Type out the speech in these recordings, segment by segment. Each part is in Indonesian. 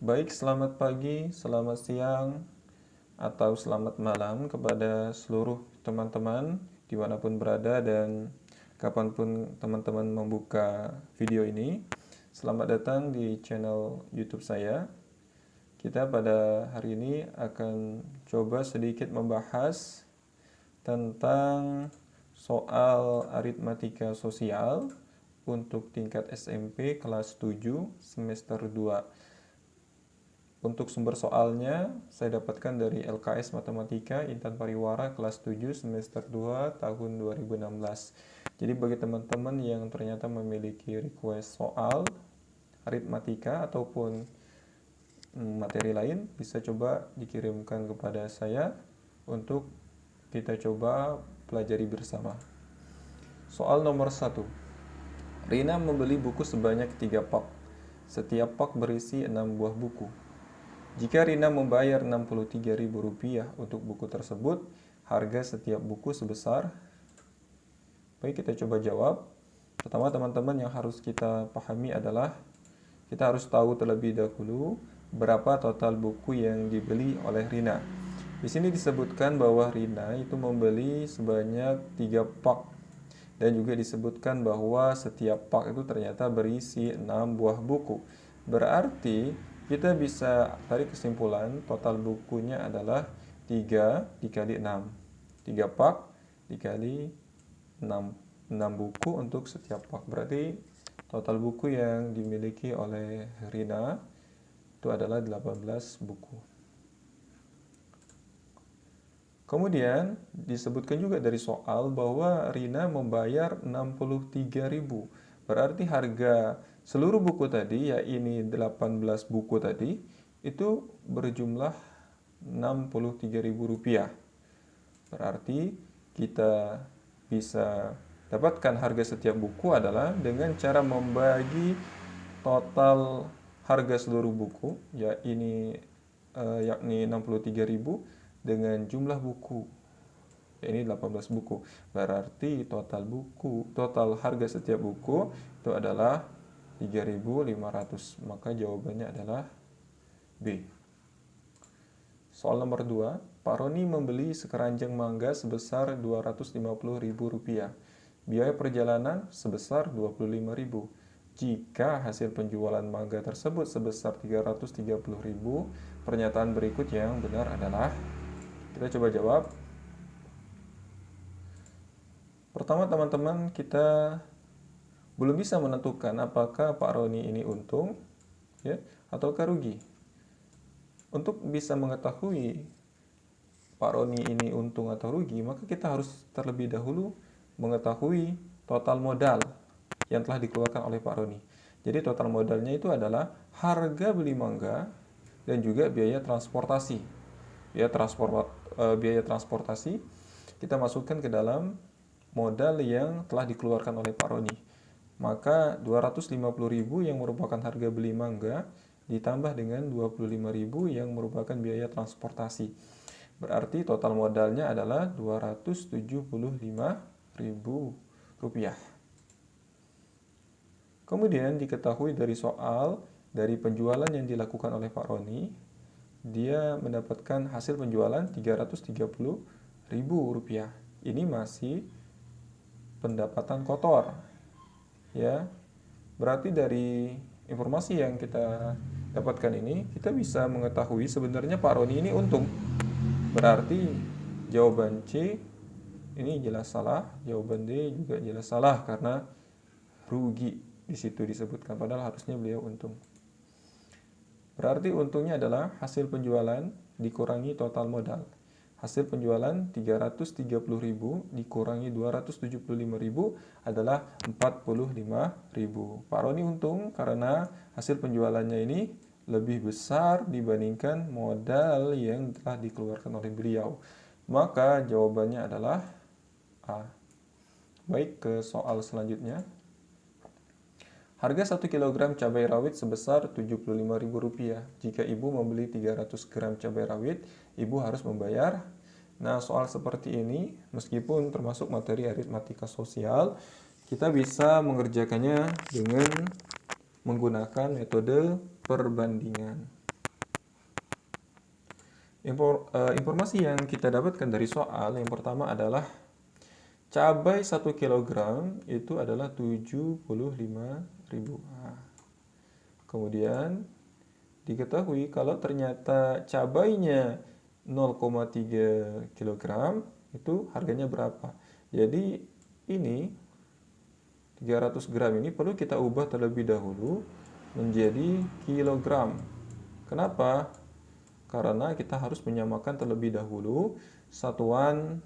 Baik, selamat pagi, selamat siang, atau selamat malam kepada seluruh teman-teman dimanapun berada dan kapanpun teman-teman membuka video ini. Selamat datang di channel YouTube saya. Kita pada hari ini akan coba sedikit membahas tentang soal aritmatika sosial untuk tingkat SMP kelas 7 semester 2. Untuk sumber soalnya saya dapatkan dari LKS Matematika Intan Pariwara kelas 7 semester 2 tahun 2016. Jadi bagi teman-teman yang ternyata memiliki request soal aritmatika ataupun materi lain, bisa coba dikirimkan kepada saya untuk kita coba pelajari bersama. Soal nomor 1. Rina membeli buku sebanyak 3 pak. Setiap pak berisi 6 buah buku. Jika Rina membayar Rp63.000 untuk buku tersebut, harga setiap buku sebesar. Baik, kita coba jawab. Pertama, teman-teman yang harus kita pahami adalah kita harus tahu terlebih dahulu berapa total buku yang dibeli oleh Rina. Di sini disebutkan bahwa Rina itu membeli sebanyak 3 pak. Dan juga disebutkan bahwa setiap pak itu ternyata berisi 6 buah buku. Berarti kita bisa tarik kesimpulan total bukunya adalah 3 dikali 6. 3 pak dikali 6. 6 buku untuk setiap pak. Berarti total buku yang dimiliki oleh Rina itu adalah 18 buku. Kemudian disebutkan juga dari soal bahwa Rina membayar 63.000. Berarti harga seluruh buku tadi, yakni 18 buku tadi, itu berjumlah Rp63.000. Berarti kita bisa dapatkan harga setiap buku adalah dengan cara membagi total harga seluruh buku, yakni 63.000 dengan jumlah buku, ini 18 buku. Berarti total harga setiap buku itu adalah 3.500. Maka jawabannya adalah B. Soal nomor 2, Pak Roni membeli sekeranjang mangga sebesar Rp250.000. Biaya perjalanan sebesar Rp25.000. Jika hasil penjualan mangga tersebut sebesar Rp330.000, pernyataan berikut yang benar adalah. Kita coba jawab. Pertama, teman-teman, kita belum bisa menentukan apakah Pak Roni ini untung ataukah rugi. Untuk bisa mengetahui Pak Roni ini untung atau rugi, maka kita harus terlebih dahulu mengetahui total modal yang telah dikeluarkan oleh Pak Roni. Jadi total modalnya itu adalah harga beli mangga dan juga biaya transportasi. Biaya transportasi kita masukkan ke dalam modal yang telah dikeluarkan oleh Pak Roni. Maka 250.000 yang merupakan harga beli mangga ditambah dengan 25.000 yang merupakan biaya transportasi. Berarti total modalnya adalah Rp275.000. Kemudian diketahui dari soal dari penjualan yang dilakukan oleh Pak Roni, dia mendapatkan hasil penjualan Rp330.000. Ini masih pendapatan kotor. Ya. Berarti dari informasi yang kita dapatkan ini, kita bisa mengetahui sebenarnya Pak Roni ini untung. Berarti jawaban C ini jelas salah, jawaban D juga jelas salah karena rugi di situ disebutkan, padahal harusnya beliau untung. Berarti untungnya adalah hasil penjualan dikurangi total modal. Hasil penjualan 330.000 dikurangi 275.000 adalah 45.000. Pak Roni untung karena hasil penjualannya ini lebih besar dibandingkan modal yang telah dikeluarkan oleh beliau. Maka jawabannya adalah A. Baik, ke soal selanjutnya. Harga 1 kg cabai rawit sebesar Rp75.000. Jika ibu membeli 300 gram cabai rawit, ibu harus membayar. Nah, soal seperti ini, meskipun termasuk materi aritmatika sosial, kita bisa mengerjakannya dengan menggunakan metode perbandingan. Informasi yang kita dapatkan dari soal yang pertama adalah cabai 1 kilogram itu adalah 75.000. Nah, kemudian diketahui kalau ternyata cabainya 0,3 kilogram itu harganya berapa. Jadi ini 300 gram ini perlu kita ubah terlebih dahulu menjadi kilogram. Kenapa? Karena kita harus menyamakan terlebih dahulu satuan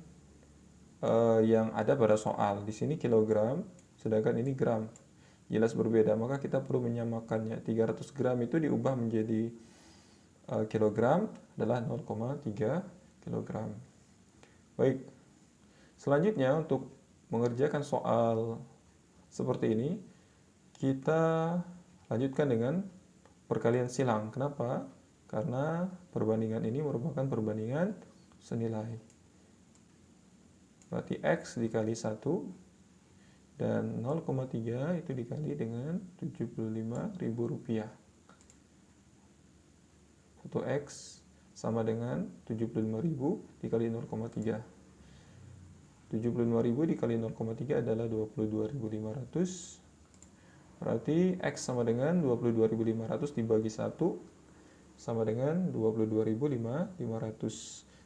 yang ada pada soal. Di sini kilogram, sedangkan ini gram. Jelas berbeda, maka kita perlu menyamakannya. 300 gram itu diubah menjadi kilogram adalah 0,3 kilogram. Baik, selanjutnya untuk mengerjakan soal seperti ini, kita lanjutkan dengan perkalian silang. Kenapa? Karena perbandingan ini merupakan perbandingan senilai. Berarti X dikali 1 dan 0,3 itu dikali dengan Rp75.000. 1X sama dengan 75.000 dikali 0,3. 75.000 dikali 0,3 adalah 22.500. Berarti X sama dengan 22.500 dibagi 1 sama dengan 22.500.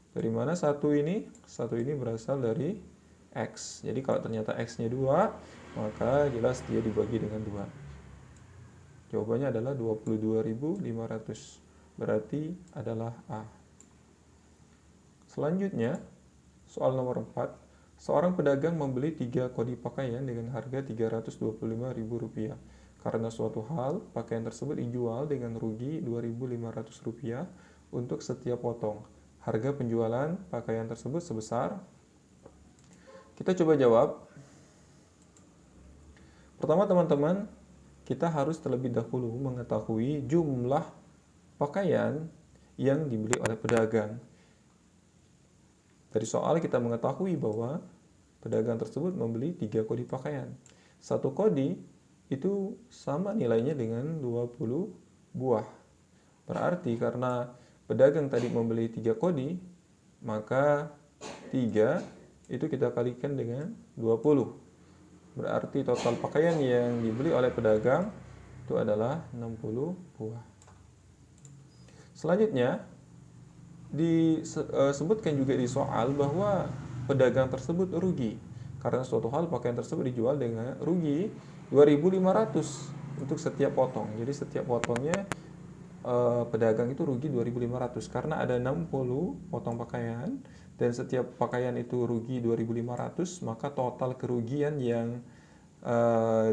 Dari mana satu ini? Satu ini berasal dari X. Jadi kalau ternyata X-nya 2, maka jelas dia dibagi dengan 2. Jawabannya adalah 22.500. Berarti adalah A. Selanjutnya, soal nomor 4. Seorang pedagang membeli 3 kodi pakaian dengan harga Rp325.000. Karena suatu hal, pakaian tersebut dijual dengan rugi Rp2.500 untuk setiap potong. Harga penjualan pakaian tersebut sebesar. Kita coba jawab. Pertama teman-teman, kita harus terlebih dahulu mengetahui jumlah pakaian yang dibeli oleh pedagang. Dari soal kita mengetahui bahwa pedagang tersebut membeli 3 kodi pakaian. Satu kodi itu sama nilainya dengan 20 buah. Berarti karena pedagang tadi membeli 3 kodi, maka 3 itu kita kalikan dengan 20. Berarti total pakaian yang dibeli oleh pedagang itu adalah 60 buah. Selanjutnya, disebutkan juga di soal bahwa pedagang tersebut rugi karena suatu hal pakaian tersebut dijual dengan rugi 2.500 untuk setiap potong. Jadi setiap potongnya pedagang itu rugi 2.500 karena ada 60 potong pakaian dan setiap pakaian itu rugi 2.500, maka total kerugian yang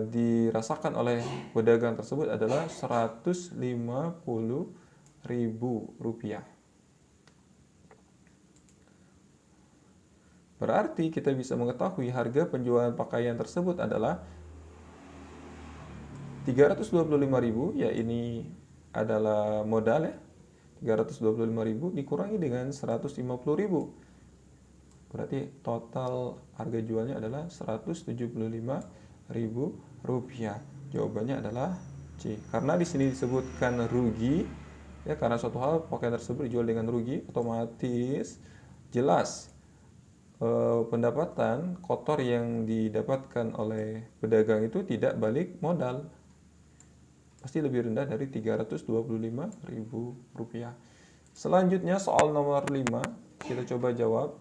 dirasakan oleh pedagang tersebut adalah Rp150.000. Berarti kita bisa mengetahui harga penjualan pakaian tersebut adalah 325.000, ya ini adalah modal ya. 325.000 dikurangi dengan 150.000. Berarti total harga jualnya adalah Rp175.000. Jawabannya adalah C. Karena di sini disebutkan rugi, ya karena suatu hal pakaian tersebut dijual dengan rugi, otomatis jelas pendapatan kotor yang didapatkan oleh pedagang itu tidak balik modal, pasti lebih rendah dari Rp325.000. Selanjutnya soal nomor 5, kita coba jawab.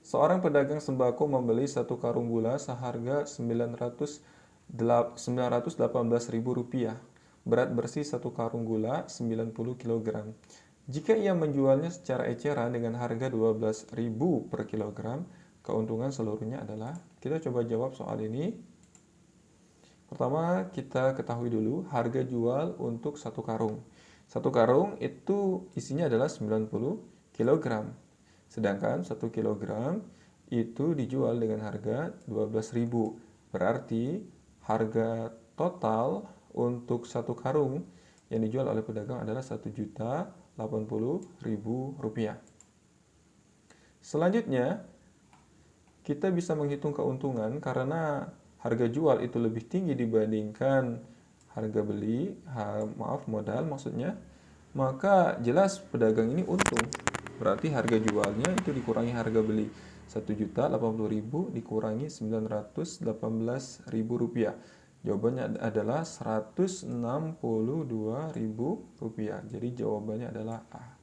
Seorang pedagang sembako membeli 1 karung gula seharga Rp918.000. Berat bersih 1 karung gula 90 kg. Jika ia menjualnya secara eceran dengan harga Rp12.000 per kilogram, keuntungan seluruhnya adalah. Kita coba jawab soal ini. Pertama, kita ketahui dulu harga jual untuk 1 karung. 1 karung itu isinya adalah 90 kg. Sedangkan 1 kg itu dijual dengan harga Rp12.000. Berarti harga total untuk 1 karung yang dijual oleh pedagang adalah Rp1.080.000. Selanjutnya, kita bisa menghitung keuntungan karena harga jual itu lebih tinggi dibandingkan harga beli, modal maksudnya. maka jelas pedagang ini untung. Berarti harga jualnya itu dikurangi harga beli. 1.080.000 dikurangi 918.000 rupiah. Jawabannya adalah 162.000 rupiah. Jadi jawabannya adalah A.